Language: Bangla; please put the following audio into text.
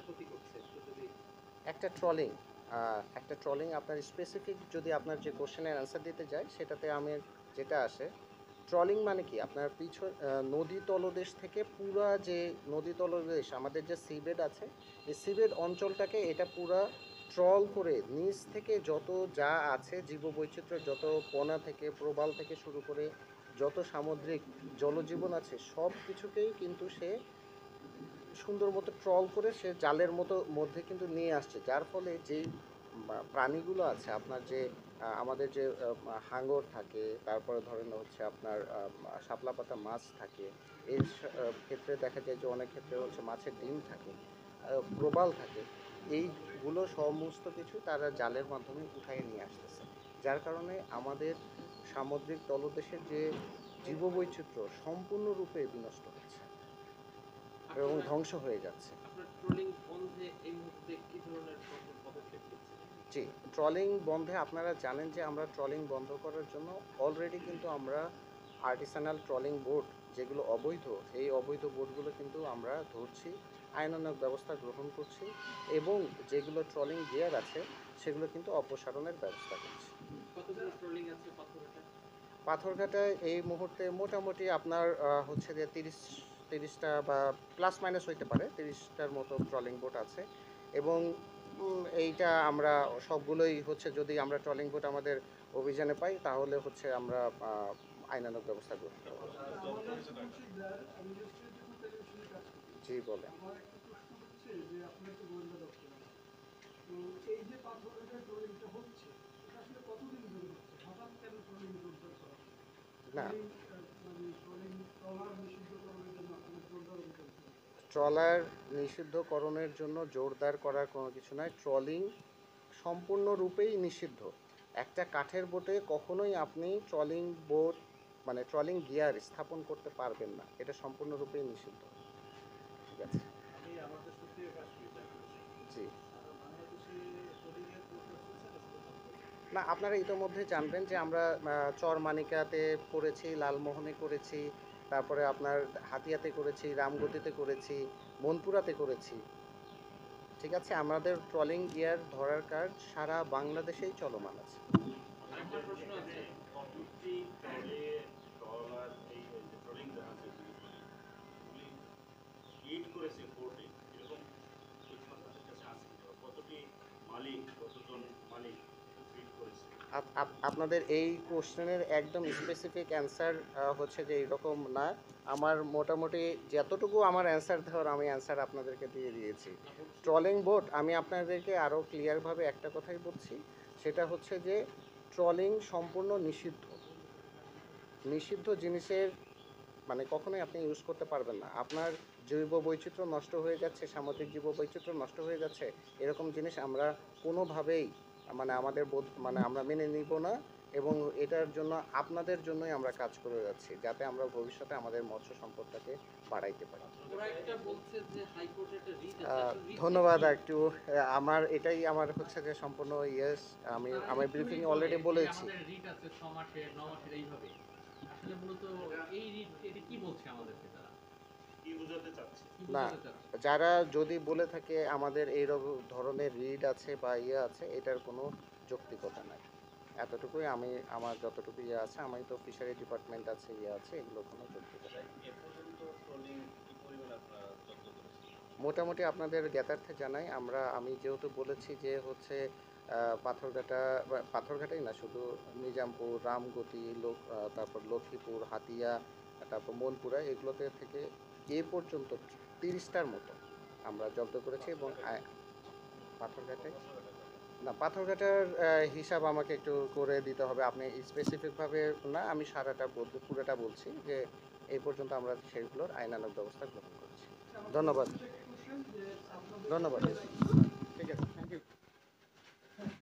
ক্ষতি করছে একটু যদি একটা ট্রলিং আপনার স্পেসিফিক যদি আপনার যে কোশ্চেনের অ্যান্সার দিতে যাই সেটাতে আমি যেটা আসে ট্রলিং মানে কি আপনার নদী তলদেশ থেকে পুরা যে নদী তলদেশ আমাদের যে সিবেড আছে এই সিবেড অঞ্চলটাকে এটা পুরা ট্রল করে নিচ থেকে যত যা আছে জীববৈচিত্র্য যত পোনা থেকে প্রবাল থেকে শুরু করে যত সামুদ্রিক জলজীবন আছে সব কিছুকেই কিন্তু সে সুন্দর মতো ট্রল করে সে জালের মতো মধ্যে কিন্তু নিয়ে আসছে যার ফলে যেই প্রাণীগুলো আছে আপনার যে আমাদের যে হাঙর থাকে তারপরে ধরেন হচ্ছে আপনার শাপলা পাতা মাছ থাকে এর ক্ষেত্রে দেখা যায় যে অনেক ক্ষেত্রে হচ্ছে মাছের ডিম থাকে প্রবাল থাকে এইগুলো সমস্ত কিছু তারা জালের মাধ্যমে উঠায় নিয়ে আসতেছে যার কারণে আমাদের সামুদ্রিক তলদেশের যে জীববৈচিত্র্য সম্পূর্ণরূপে বিনষ্ট হচ্ছে এবং আপনারা ধ্বংস হয়ে যাচ্ছে। আপনার ট্রোলিং বন্ধে এই মুহূর্তে কি ধরনের পদক্ষেপ নিচ্ছেন? জি, ট্রলিং বন্ধে আপনারা জানেন যে আমরা ট্রলিং বন্ধ করার জন্য অলরেডি কিন্তু আমরা আর্টিসানাল ট্রলিং বোট যেগুলো অবৈধ এই অবৈধ বোটগুলো কিন্তু আমরা ধরছি আইনানুগ ব্যবস্থা গ্রহণ করছি এবং যেগুলো ট্রলিং গিয়ার আছে সেগুলো কিন্তু অপসারণের ব্যবস্থা করছি। কতগুলো ট্রোলিং আছে পাথরঘাটায়? পাথরঘাটায় এই মুহূর্তে মোটামুটি আপনার হচ্ছে যে তিরিশটা বা প্লাস মাইনাস হইতে পারে 30টার মতো ট্রলিং বোট আছে এবং এইটা আমরা সবগুলোই হচ্ছে যদি আমরা ট্রলিং বোট আমাদের অভিযানে পাই তাহলে হচ্ছে আমরা আইনানুগ ব্যবস্থা গ্রহণ করব। জি বলে আমার একটা প্রশ্ন হচ্ছে যে আপনার তো গোয়েন্দা দপ্তর আছে, তো এই যে পাথরঘাটার ট্রলিংটা হচ্ছে এটা আসলে কতদিন ধরে হচ্ছে, হঠাৎ কেন ট্রলিং জোরদার করা হলো? না ট্রলিং মানে ট্রলিং ট্রলার নিষিদ্ধকরণের জন্য আপনাদের জোরদার অভিযান চলছে। ট্রলার নিষিদ্ধকরণের জন্য জোরদার করার কোনো কিছু নয় ট্রলিং সম্পূর্ণরূপেই নিষিদ্ধ একটা কাঠের বোটে কখনোই আপনি ট্রলিং বোট মানে ট্রলিং গিয়ার স্থাপন করতে পারবেন না এটা সম্পূর্ণরূপেই নিষিদ্ধ ঠিক আছে আমি আমাদের সত্যি জি সারা বাংলাদেশে ট্রলিংয়ের প্রচার চলছে না শুধু না আপনারা ইতোমধ্যে জানবেন যে আমরা চরমানিকাতে করেছি লালমোহনে করেছি তারপরে আপনার হাতিয়াতে করেছি রামগতিতে করেছি মনপুরাতে করেছি ঠিক আছে আমাদের ট্রলিং গিয়ার ধরার কাজ সারা বাংলাদেশেই চলমান আছে আরেকটা প্রশ্ন আছে। কতটি ট্রলার এই যে ট্রলিং জাহাজ এগুলি হিট করেছে পোর্টে এরকম তথ্য আপনাদের কাছে আছে কিনা? কতটি মালিক কতজন মালিক হিট করেছে? আপনাদের এই কোশ্চেনের একদম স্পেসিফিক অ্যান্সার হচ্ছে যে এইরকম না আমার মোটামুটি যতটুকু আমার অ্যান্সার দেওয়ার আমি অ্যান্সার আপনাদেরকে দিয়ে দিয়েছি ট্রলিং বোট আমি আপনাদেরকে আরও ক্লিয়ারভাবে একটা কথাই বলছি সেটা হচ্ছে যে ট্রলিং সম্পূর্ণ নিষিদ্ধ নিষিদ্ধ জিনিসের মানে কখনোই আপনি ইউজ করতে পারবেন না আপনার জৈব বৈচিত্র্য নষ্ট হয়ে যাচ্ছে সামুদ্রিক জীব বৈচিত্র্য নষ্ট হয়ে যাচ্ছে এরকম জিনিস আমরা কোনোভাবেই মানে আমাদের মানে আমরা মেনে নিব না এবং এটার জন্য আপনাদের জন্যই আমরা কাজ করে যাচ্ছি যাতে আমরা ভবিষ্যতে আমাদের মৎস্য সম্পদটাকে বাড়াইতে পারি ওরা একটা বলছে যে হাইকোর্টে একটা রিট আছে, আসলে রিট ধন্যবাদ একটু আমার এটাই আমার হচ্ছে যে সম্পূর্ণ ইয়েস আমি ব্রিফিং অলরেডি বলেছি আমাদের রিট আছে 6 মাসের 9 মাসের এইভাবে আসলে মূলত এই রিট এটা কি বলছে আমাদেরকে তারা কি বোঝাতে চাচ্ছে? কি না বোঝাতে চাচ্ছে যারা যদি বলে থাকে আমাদের এই ধরনের রিড আছে বা ইয়ে আছে এটার কোনো যৌক্তিকতা নাই এতটুকুই আমি আমার যতটুকু ইয়ে আছে আমি তো ফিশারি ডিপার্টমেন্ট আছে ইয়ে আছে এগুলো কোনো যৌক্তিকতা নেই এ পর্যন্ত ট্রলিং কি পরিমাণ আপনারা জব্দ করেছেন? মোটামুটি আপনাদের জ্ঞাতার্থে জানাই আমি যেহেতু বলেছি যে হচ্ছে পাথরঘাটাই না শুধু নিজামপুর রামগতি তারপর লক্ষ্মীপুর হাতিয়া তারপর মনপুরা এগুলোতে থেকে এ পর্যন্ত 30টার মতো আমরা জব্দ করেছি এবং পাথরঘাটায় না পাথরঘাটার হিসাব আমাকে একটু করে দিতে হবে আপনি স্পেসিফিকভাবে না আমি সারাটা বলতে পুরোটা বলছি যে এই পর্যন্ত আমরা সেগুলোর আইনানুগ ব্যবস্থা গ্রহণ করেছি ধন্যবাদ ধন্যবাদ ঠিক আছে থ্যাংক ইউ